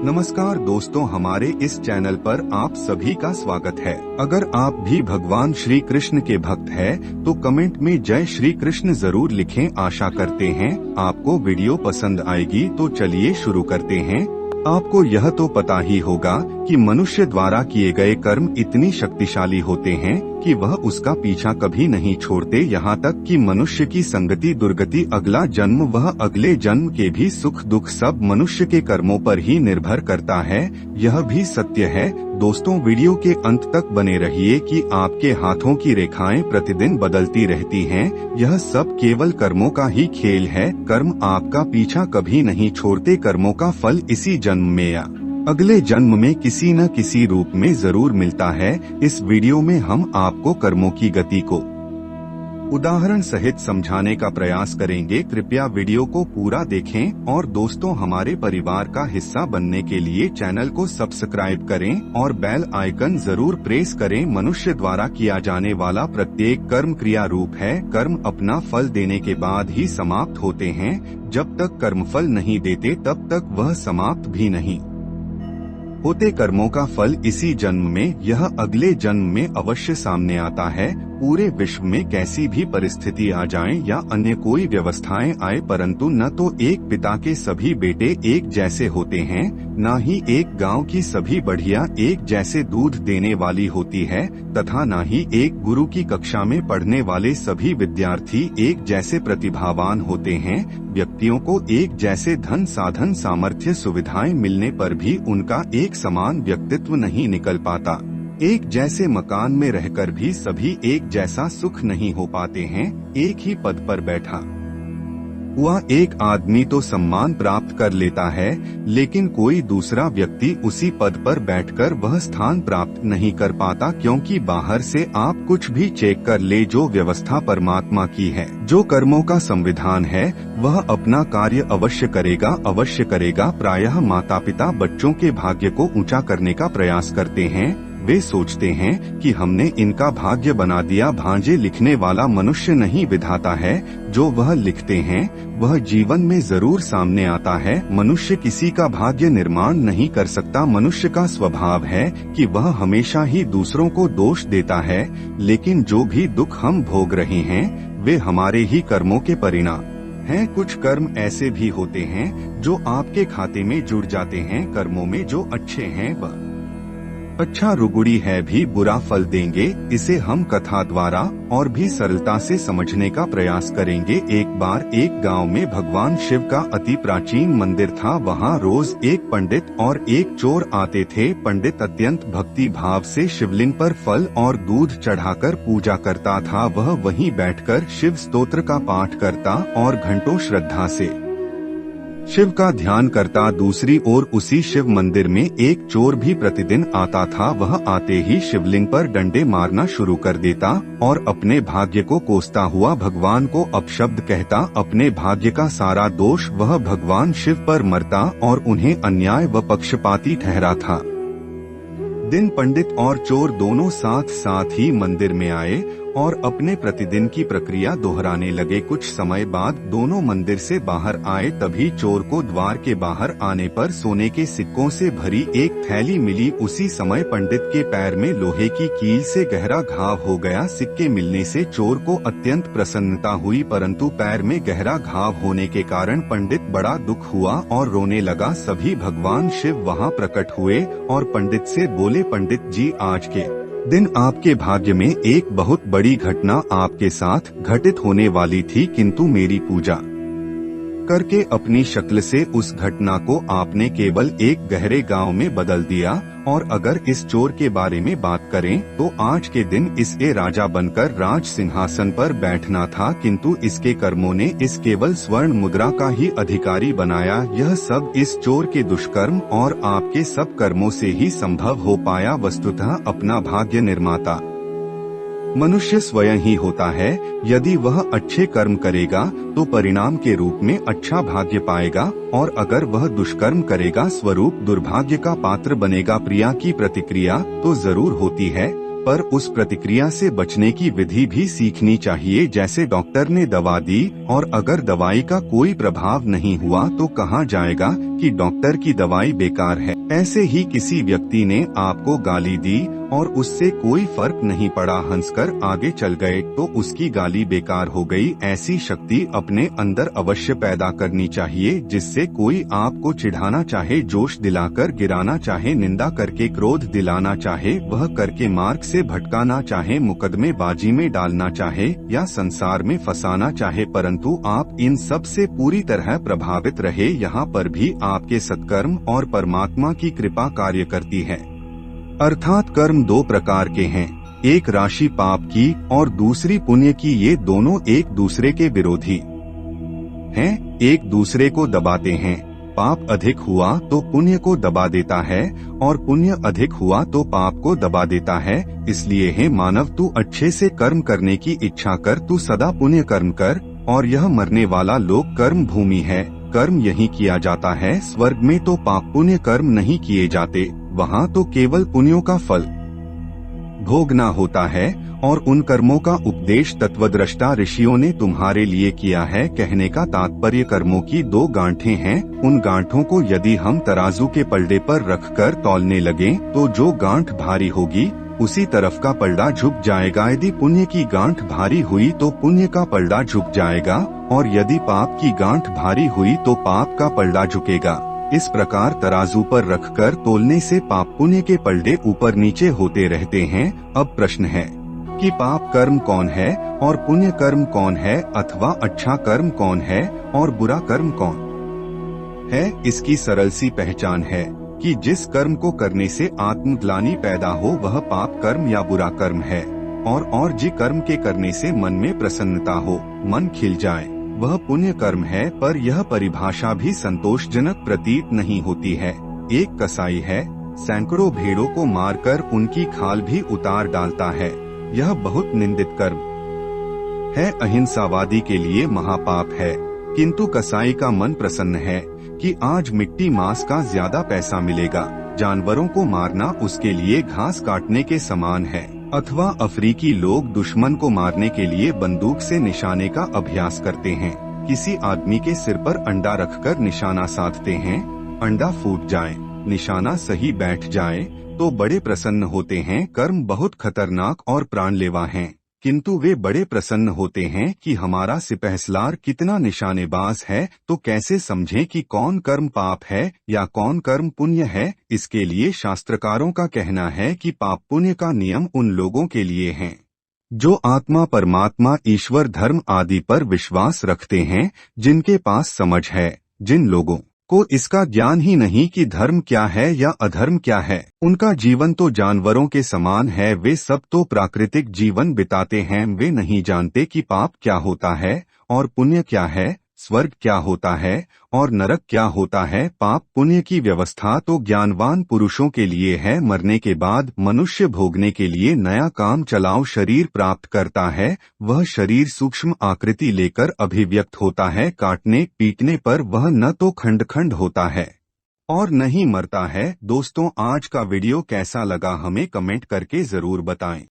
नमस्कार दोस्तों, हमारे इस चैनल पर आप सभी का स्वागत है। अगर आप भी भगवान श्री कृष्ण के भक्त हैं, तो कमेंट में जय श्री कृष्ण जरूर लिखें। आशा करते हैं आपको वीडियो पसंद आएगी। तो चलिए शुरू करते हैं। आपको यह तो पता ही होगा कि मनुष्य द्वारा किए गए कर्म इतनी शक्तिशाली होते हैं कि वह उसका पीछा कभी नहीं छोड़ते। यहाँ तक कि मनुष्य की संगति दुर्गति, अगला जन्म वह अगले जन्म के भी सुख दुख सब मनुष्य के कर्मों पर ही निर्भर करता है। यह भी सत्य है। दोस्तों, वीडियो के अंत तक बने रहिए कि आपके हाथों की रेखाएं प्रतिदिन बदलती रहती हैं। यह सब केवल कर्मों का ही खेल है। कर्म आपका पीछा कभी नहीं छोड़ते। कर्मों का फल इसी जन्म में या अगले जन्म में किसी न किसी रूप में जरूर मिलता है। इस वीडियो में हम आपको कर्मों की गति को उदाहरण सहित समझाने का प्रयास करेंगे। कृपया वीडियो को पूरा देखें और दोस्तों, हमारे परिवार का हिस्सा बनने के लिए चैनल को सब्सक्राइब करें और बेल आइकन जरूर प्रेस करें। मनुष्य द्वारा किया जाने वाला प्रत्येक कर्म क्रिया रूप है। कर्म अपना फल देने के बाद ही समाप्त होते हैं। जब तक कर्म फल नहीं देते तब तक वह समाप्त भी नहीं होते। कर्मों का फल इसी जन्म में, यह अगले जन्म में अवश्य सामने आता है। पूरे विश्व में कैसी भी परिस्थिति आ जाए या अन्य कोई व्यवस्थाएं आए, परंतु न तो एक पिता के सभी बेटे एक जैसे होते हैं, न ही एक गांव की सभी बढ़िया एक जैसे दूध देने वाली होती है, तथा न ही एक गुरु की कक्षा में पढ़ने वाले सभी विद्यार्थी एक जैसे प्रतिभावान होते हैं। व्यक्तियों को एक जैसे धन साधन सामर्थ्य सुविधाएं मिलने पर भी उनका एक समान व्यक्तित्व नहीं निकल पाता। एक जैसे मकान में रहकर भी सभी एक जैसा सुख नहीं हो पाते हैं। एक ही पद पर बैठा हुआ एक आदमी तो सम्मान प्राप्त कर लेता है, लेकिन कोई दूसरा व्यक्ति उसी पद पर बैठकर वह स्थान प्राप्त नहीं कर पाता, क्योंकि बाहर से आप कुछ भी चेक कर ले, जो व्यवस्था परमात्मा की है, जो कर्मों का संविधान है, वह अपना कार्य अवश्य करेगा। प्रायः माता पिता बच्चों के भाग्य को ऊंचा करने का प्रयास करते हैं। वे सोचते हैं कि हमने इनका भाग्य बना दिया। भांजे लिखने वाला मनुष्य नहीं विधाता है। जो वह लिखते हैं वह जीवन में जरूर सामने आता है। मनुष्य किसी का भाग्य निर्माण नहीं कर सकता। मनुष्य का स्वभाव है कि वह हमेशा ही दूसरों को दोष देता है, लेकिन जो भी दुख हम भोग रहे हैं वे हमारे ही कर्मों के परिणाम हैं। कुछ कर्म ऐसे भी होते हैं जो आपके खाते में जुड़ जाते हैं। कर्मों में जो अच्छे हैं वह अच्छा रुगुड़ी है भी बुरा फल देंगे। इसे हम कथा द्वारा और भी सरलता से समझने का प्रयास करेंगे। एक बार एक गांव में भगवान शिव का अति प्राचीन मंदिर था। वहां रोज एक पंडित और एक चोर आते थे। पंडित अत्यंत भक्ति भाव से शिवलिंग पर फल और दूध चढ़ाकर पूजा करता था। वह वहीं बैठकर शिव स्तोत्र का पाठ करता और घंटों श्रद्धा से शिव का ध्यान करता। दूसरी ओर उसी शिव मंदिर में एक चोर भी प्रतिदिन आता था। वह आते ही शिवलिंग पर डंडे मारना शुरू कर देता और अपने भाग्य को कोसता हुआ भगवान को अपशब्द कहता। अपने भाग्य का सारा दोष वह भगवान शिव पर मरता और उन्हें अन्याय व पक्षपाती ठहरा था। दिन पंडित और चोर दोनों साथ साथ ही मंदिर में आए और अपने प्रतिदिन की प्रक्रिया दोहराने लगे। कुछ समय बाद दोनों मंदिर से बाहर आए। तभी चोर को द्वार के बाहर आने पर सोने के सिक्कों से भरी एक थैली मिली। उसी समय पंडित के पैर में लोहे की कील से गहरा घाव हो गया। सिक्के मिलने से चोर को अत्यंत प्रसन्नता हुई, परंतु पैर में गहरा घाव होने के कारण पंडित बड़ा दुख हुआ और रोने लगा। सभी भगवान शिव वहां प्रकट हुए और पंडित से बोले, पंडित जी, आज के दिन आपके भाग्य में एक बहुत बड़ी घटना आपके साथ घटित होने वाली थी, किंतु मेरी पूजा करके अपनी शक्ल से उस घटना को आपने केवल एक गहरे गांव में बदल दिया। और अगर इस चोर के बारे में बात करें तो आज के दिन इसे राजा बनकर राज सिंहासन पर बैठना था, किंतु इसके कर्मों ने इस केवल स्वर्ण मुद्रा का ही अधिकारी बनाया। यह सब इस चोर के दुष्कर्म और आपके सब कर्मों से ही संभव हो पाया। वस्तुतः अपना भाग्य निर्माता मनुष्य स्वयं ही होता है। यदि वह अच्छे कर्म करेगा तो परिणाम के रूप में अच्छा भाग्य पाएगा, और अगर वह दुष्कर्म करेगा स्वरूप दुर्भाग्य का पात्र बनेगा। प्रिया की प्रतिक्रिया तो जरूर होती है, पर उस प्रतिक्रिया से बचने की विधि भी सीखनी चाहिए। जैसे डॉक्टर ने दवा दी और अगर दवाई का कोई प्रभाव नहीं हुआ तो कहा जाएगा कि डॉक्टर की दवाई बेकार है। ऐसे ही किसी व्यक्ति ने आपको गाली दी और उससे कोई फर्क नहीं पड़ा, हंसकर आगे चल गए, तो उसकी गाली बेकार हो गई। ऐसी शक्ति अपने अंदर अवश्य पैदा करनी चाहिए, जिससे कोई आपको चिढ़ाना चाहे, जोश दिलाकर गिराना चाहे, निंदा करके क्रोध दिलाना चाहे, वह करके मार्ग से भटकाना चाहे, मुकदमेबाजी में डालना चाहे या संसार में फंसाना चाहे, परंतु आप इन सब से पूरी तरह प्रभावित रहे। यहाँ पर भी आपके सत्कर्म और परमात्मा की कृपा कार्य करती है। अर्थात कर्म दो प्रकार के हैं, एक राशि पाप की और दूसरी पुण्य की। ये दोनों एक दूसरे के विरोधी हैं, एक दूसरे को दबाते हैं। पाप अधिक हुआ तो पुण्य को दबा देता है और पुण्य अधिक हुआ तो पाप को दबा देता है। इसलिए हे मानव, तू अच्छे से कर्म करने की इच्छा कर, तू सदा पुण्य कर्म कर। और यह मरने वाला लोक कर्म भूमि है, कर्म यही किया जाता है। स्वर्ग में तो पाप पुण्य कर्म नहीं किए जाते, वहाँ तो केवल पुण्यों का फल भोगना होता है। और उन कर्मों का उपदेश तत्वद्रष्टा ऋषियों ने तुम्हारे लिए किया है। कहने का तात्पर्य, कर्मों की दो गांठें हैं, उन गांठों को यदि हम तराजू के पलड़े पर रखकर तौलने लगें तो जो गांठ भारी होगी उसी तरफ का पलड़ा झुक जाएगा। यदि पुण्य की गांठ भारी हुई तो पुण्य का पलड़ा झुक जाएगा और यदि पाप की गांठ भारी हुई तो पाप का पलड़ा झुकेगा। इस प्रकार तराजू पर रखकर तोलने से पाप पुण्य के पलड़े ऊपर नीचे होते रहते हैं। अब प्रश्न है कि पाप कर्म कौन है और पुण्य कर्म कौन है, अथवा अच्छा कर्म कौन है और बुरा कर्म कौन है। इसकी सरल सी पहचान है कि जिस कर्म को करने से आत्मग्लानि पैदा हो वह पाप कर्म या बुरा कर्म है, और जिस कर्म के करने से मन में प्रसन्नता हो, मन खिल जाए, वह पुण्य कर्म है। पर यह परिभाषा भी संतोषजनक प्रतीत नहीं होती है। एक कसाई है, सैकड़ों भेड़ों को मारकर उनकी खाल भी उतार डालता है, यह बहुत निंदित कर्म है, अहिंसावादी के लिए महापाप है। किंतु कसाई का मन प्रसन्न है कि आज मिट्टी मांस का ज्यादा पैसा मिलेगा। जानवरों को मारना उसके लिए घास काटने के समान है। अथवा अफ्रीकी लोग दुश्मन को मारने के लिए बंदूक से निशाने का अभ्यास करते हैं। किसी आदमी के सिर पर अंडा रखकर निशाना साधते हैं, अंडा फूट जाए, निशाना सही बैठ जाए तो बड़े प्रसन्न होते हैं। कर्म बहुत खतरनाक और प्राणलेवा हैं, किंतु वे बड़े प्रसन्न होते हैं कि हमारा सिपहसलार कितना निशानेबाज है। तो कैसे समझें कि कौन कर्म पाप है या कौन कर्म पुण्य है। इसके लिए शास्त्रकारों का कहना है कि पाप पुण्य का नियम उन लोगों के लिए है जो आत्मा, परमात्मा, ईश्वर, धर्म आदि पर विश्वास रखते हैं, जिनके पास समझ है। जिन लोगों को इसका ज्ञान ही नहीं कि धर्म क्या है या अधर्म क्या है, उनका जीवन तो जानवरों के समान है। वे सब तो प्राकृतिक जीवन बिताते हैं, वे नहीं जानते कि पाप क्या होता है और पुण्य क्या है, स्वर्ग क्या होता है और नरक क्या होता है। पाप पुण्य की व्यवस्था तो ज्ञानवान पुरुषों के लिए है। मरने के बाद मनुष्य भोगने के लिए नया काम चलाओ शरीर प्राप्त करता है। वह शरीर सूक्ष्म आकृति लेकर अभिव्यक्त होता है। काटने पीटने पर वह न तो खंड खंड होता है और न ही मरता है। दोस्तों, आज का वीडियो कैसा लगा हमें कमेंट करके जरूर बताएं।